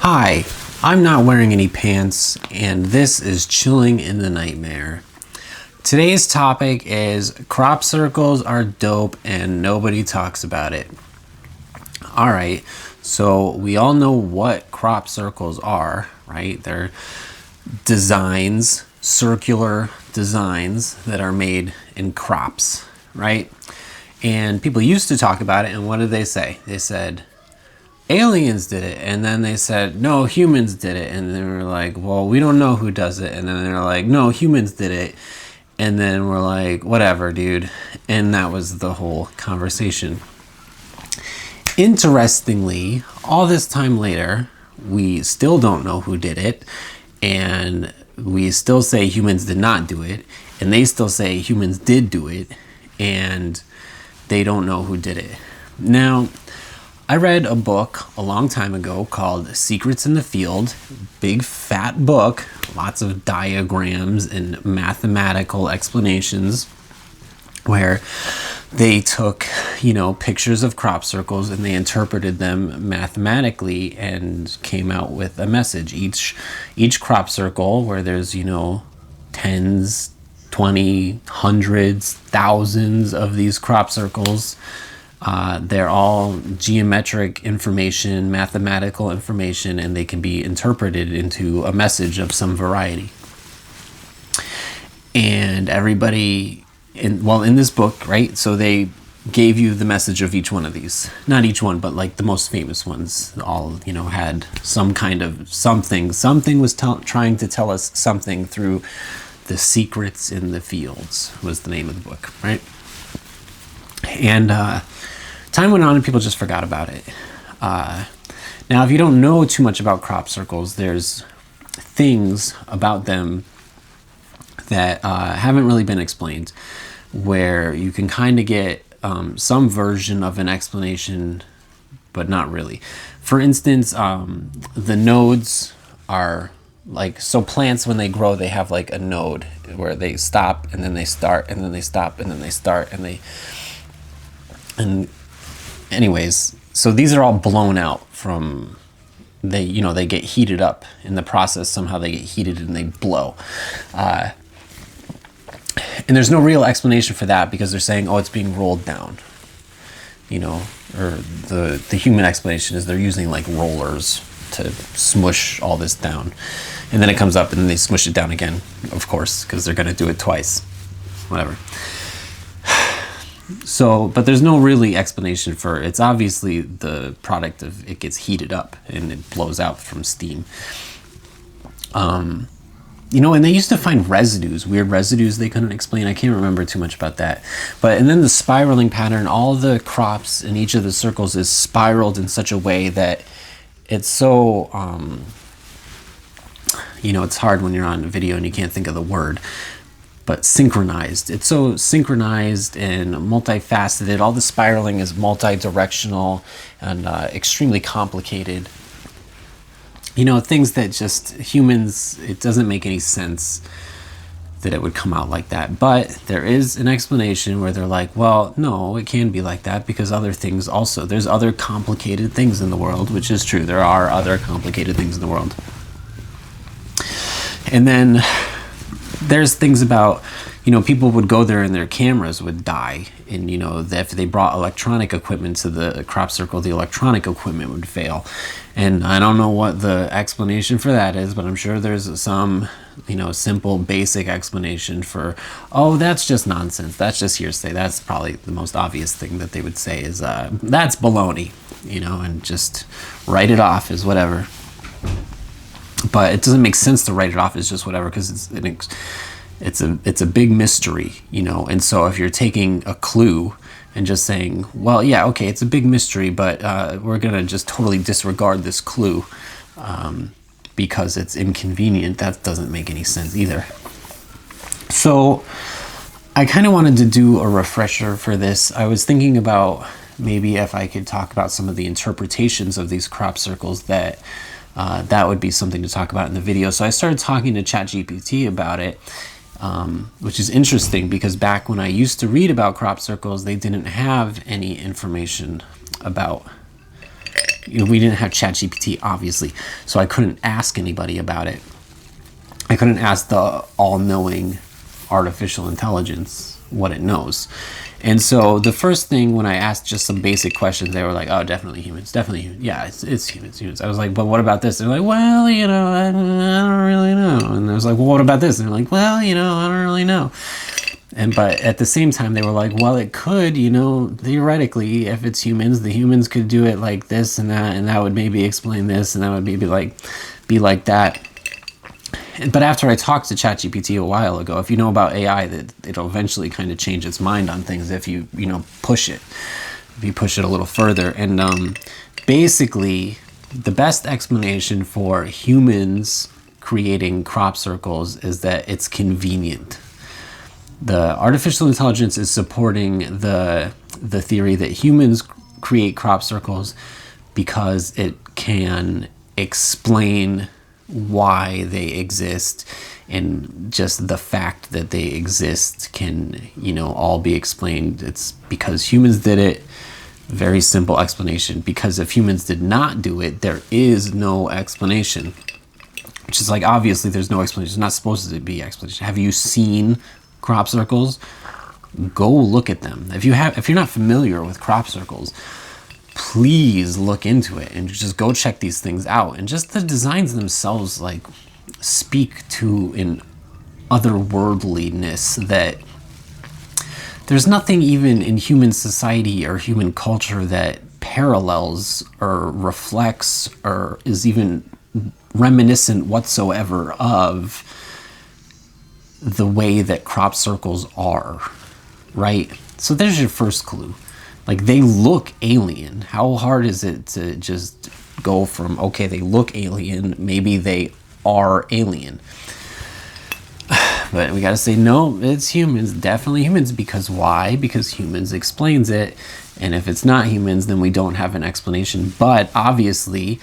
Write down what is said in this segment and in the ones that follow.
Hi, I'm not wearing any pants, and this is Chilling in the Nightmare. Today's topic is crop circles are dope and nobody talks about it. Alright, so we all know what crop circles are, right? They're designs, circular designs that are made in crops, right? And people used to talk about it, and what did they say? They said, aliens did it, and then they said no, humans did it, and they were like, well, we don't know who does it, and then they're like, no, humans did it, and then we're like, whatever, dude. And that was the whole conversation. Interestingly, all this time later, we still don't know who did it, and we still say humans did not do it, and they still say humans did do it, and they don't know who did it. Now, I read a book a long time ago called Secrets in the Field. Big fat book, lots of diagrams and mathematical explanations where they took, pictures of crop circles and they interpreted them mathematically and came out with a message. Each crop circle, where there's, tens, 20, hundreds, thousands of these crop circles, they're all geometric information, mathematical information, and they can be interpreted into a message of some variety. And everybody, in this book, right? So they gave you the message of each one of these. Not each one, but like the most famous ones all, had some kind of something. Something was trying to tell us something through the Secrets in the Fields was the name of the book, right? And time went on and people just forgot about it. Now, if you don't know too much about crop circles, there's things about them that haven't really been explained, where you can kind of get some version of an explanation, but not really. For instance, the nodes are so plants, when they grow, they have like a node where they stop and then they start and then they stop and then they start and anyways, so these are all blown out from, they get heated up in the process. Somehow they get heated and they blow. And there's no real explanation for that because they're saying, oh, it's being rolled down. Or the human explanation is they're using like rollers to smush all this down. And then it comes up and then they smush it down again, of course, because they're going to do it twice. Whatever. So, but there's no really explanation for it. It's obviously the product of it gets heated up and it blows out from steam. And they used to find residues, weird residues they couldn't explain. I can't remember too much about that. And then the spiraling pattern, all the crops in each of the circles is spiraled in such a way that it's so, it's hard when you're on video and you can't think of the word. But synchronized. It's so synchronized and multifaceted. All the spiraling is multi-directional and extremely complicated. Things that just humans, it doesn't make any sense that it would come out like that. But there is an explanation where they're like, well, no, it can be like that because other things also, there's other complicated things in the world, which is true. There are other complicated things in the world. And then there's things about, people would go there and their cameras would die. And, if they brought electronic equipment to the crop circle, the electronic equipment would fail. And I don't know what the explanation for that is, but I'm sure there's some, simple, basic explanation for, oh, that's just nonsense. That's just hearsay. That's probably the most obvious thing that they would say is, that's baloney, and just write it off as whatever. But it doesn't make sense to write it off as just whatever because it's a big mystery, And so if you're taking a clue and just saying, well, yeah, okay, it's a big mystery, but we're gonna just totally disregard this clue because it's inconvenient, that doesn't make any sense either. So I kind of wanted to do a refresher for this. I was thinking about maybe if I could talk about some of the interpretations of these crop circles that would be something to talk about in the video. So I started talking to ChatGPT about it, which is interesting because back when I used to read about crop circles, they didn't have any information about we didn't have ChatGPT, obviously, so I couldn't ask anybody about it. I couldn't ask the all-knowing artificial intelligence what it knows. And so the first thing when I asked just some basic questions, they were like, oh, definitely humans, definitely humans. Yeah, it's humans. I was like, but what about this? They're like, well, I don't really know. And I was like, well, what about this? And they're like, well, I don't really know. But at the same time, they were like, well, it could, theoretically, if it's humans, the humans could do it like this and that would maybe explain this, and that would maybe be like that. But after I talked to ChatGPT a while ago, if you know about AI, that it'll eventually kind of change its mind on things if you push it, if you push it a little further. And basically, the best explanation for humans creating crop circles is that it's convenient. The artificial intelligence is supporting the theory that humans create crop circles because it can explain why they exist, and just the fact that they exist can all be explained. It's because humans did it. Very simple explanation. Because if humans did not do it, there is no explanation, which is like, obviously there's no explanation. There's not supposed to be explanation. Have you seen crop circles? Go look at them. If you're not familiar with crop circles, please look into it and just go check these things out. And just the designs themselves speak to an otherworldliness that there's nothing even in human society or human culture that parallels or reflects or is even reminiscent whatsoever of the way that crop circles are, right? So there's your first clue. They look alien. How hard is it to just go from, okay, they look alien, maybe they are alien? But we gotta say, no, it's humans, definitely humans. Because why? Because humans explains it. And if it's not humans, then we don't have an explanation. But obviously,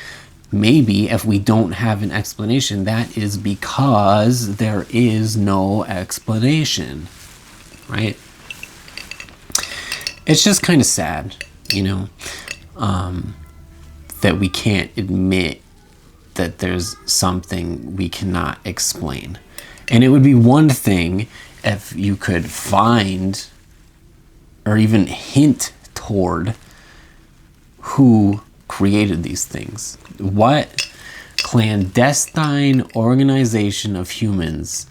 maybe if we don't have an explanation, that is because there is no explanation, right? It's just kind of sad, that we can't admit that there's something we cannot explain. And it would be one thing if you could find or even hint toward who created these things. What clandestine organization of humans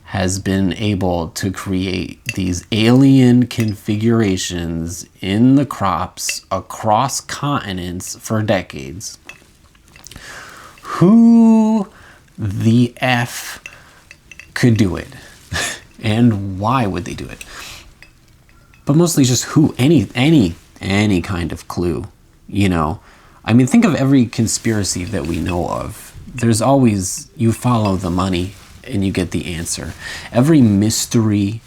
has been able to create these alien configurations in the crops across continents for decades? Who the F could do it? And why would they do it? But mostly just who, any kind of clue, I mean, think of every conspiracy that we know of. There's always, you follow the money and you get the answer. Every mystery.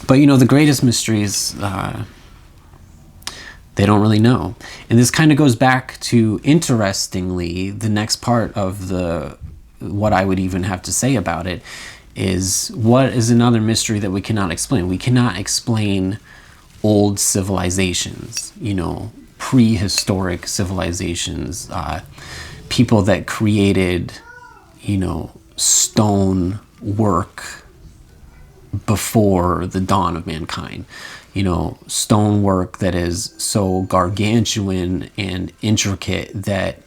But the greatest mysteries, they don't really know. And this kind of goes back to, interestingly, the next part of what I would even have to say about it is, what is another mystery that we cannot explain? We cannot explain old civilizations, prehistoric civilizations, people that created, stone work before the dawn of mankind. Stone work that is so gargantuan and intricate that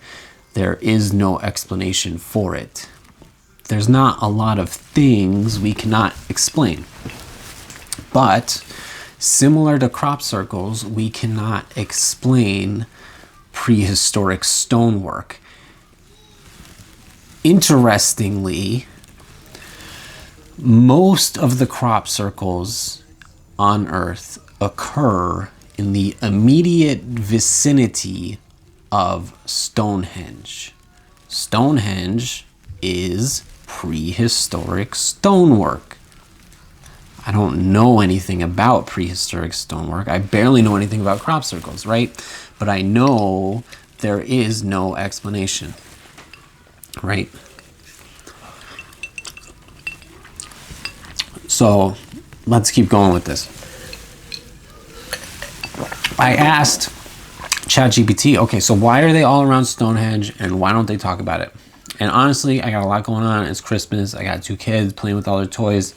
there is no explanation for it. There's not a lot of things we cannot explain. But similar to crop circles, we cannot explain prehistoric stonework. Interestingly, most of the crop circles on Earth occur in the immediate vicinity of Stonehenge. Stonehenge is prehistoric stonework. I don't know anything about prehistoric stonework. I barely know anything about crop circles, right? But I know there is no explanation, right? So let's keep going with this. I asked ChatGPT. Okay, so why are they all around Stonehenge and why don't they talk about it? And honestly, I got a lot going on. It's Christmas. I got 2 kids playing with all their toys.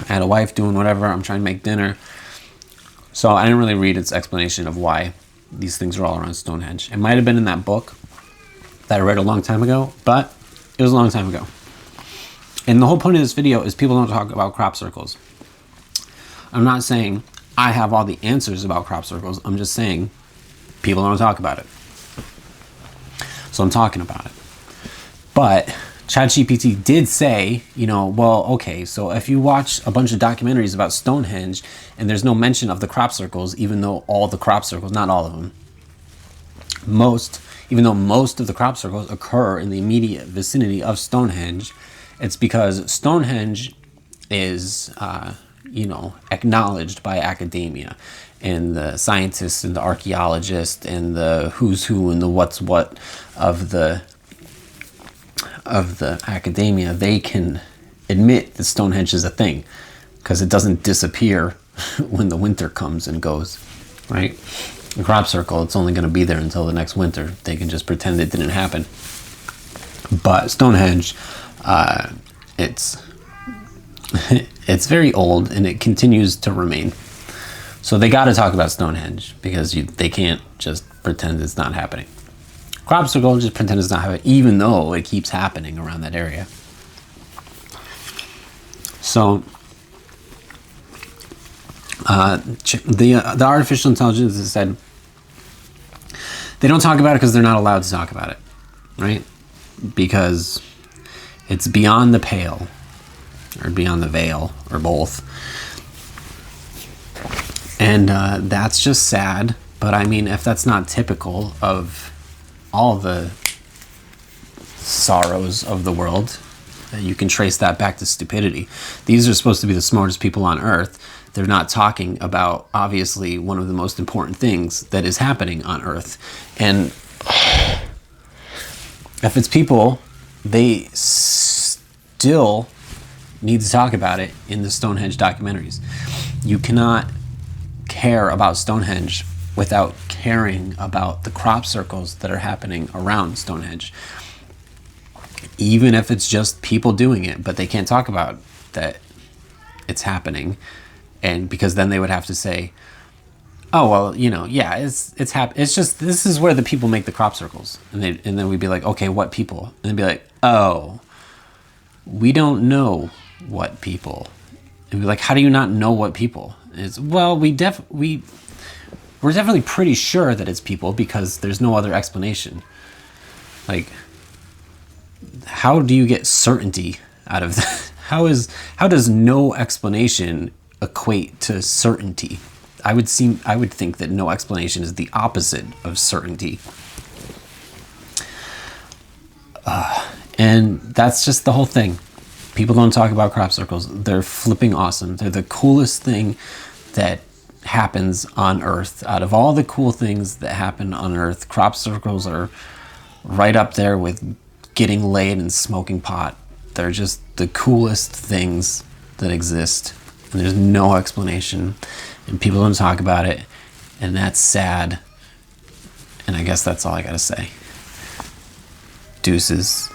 I had a wife doing whatever. I'm trying to make dinner. So I didn't really read its explanation of why these things are all around Stonehenge. It might have been in that book that I read a long time ago, but it was a long time ago. And the whole point of this video is people don't talk about crop circles. I'm not saying I have all the answers about crop circles. I'm just saying people don't talk about it. So I'm talking about it. But ChatGPT did say, well, okay, so if you watch a bunch of documentaries about Stonehenge and there's no mention of the crop circles, even though all the crop circles, not all of them, even though most of the crop circles occur in the immediate vicinity of Stonehenge, it's because Stonehenge is, acknowledged by academia and the scientists and the archaeologists and the who's who and the what's what of the academia. They can admit that Stonehenge is a thing because it doesn't disappear when the winter comes and goes, right? The crop circle, it's only going to be there until the next winter. They can just pretend it didn't happen. But Stonehenge, it's very old and it continues to remain. So they got to talk about Stonehenge because they can't just pretend it's not happening. Crop circle, just pretend it's not happening, even though it keeps happening around that area. So the artificial intelligence has said they don't talk about it because they're not allowed to talk about it, right? Because it's beyond the pale, or beyond the veil, or both. And that's just sad. But I mean, if that's not typical of all the sorrows of the world, you can trace that back to stupidity. These are supposed to be the smartest people on earth. They're not talking about, obviously, one of the most important things that is happening on earth. And if it's people, they still need to talk about it in the Stonehenge documentaries. You cannot care about Stonehenge without caring about the crop circles that are happening around Stonehenge. Even if it's just people doing it, but they can't talk about that it's happening. And because then they would have to say, oh, well, yeah, it's just, this is where the people make the crop circles. And then we'd be like, okay, what people? And they'd be like, oh, we don't know what people. And we'd be like, how do you not know what people? And it's, well, we're definitely pretty sure that it's people because there's no other explanation. Like, how do you get certainty out of that? How does no explanation equate to certainty? I would think that no explanation is the opposite of certainty. And that's just the whole thing. People don't talk about crop circles. They're flipping awesome. They're the coolest thing that happens on Earth. Out of all the cool things that happen on Earth, crop circles are right up there with getting laid and smoking pot. They're just the coolest things that exist. And there's no explanation. And people don't talk about it. And that's sad. And I guess that's all I gotta say. Deuces.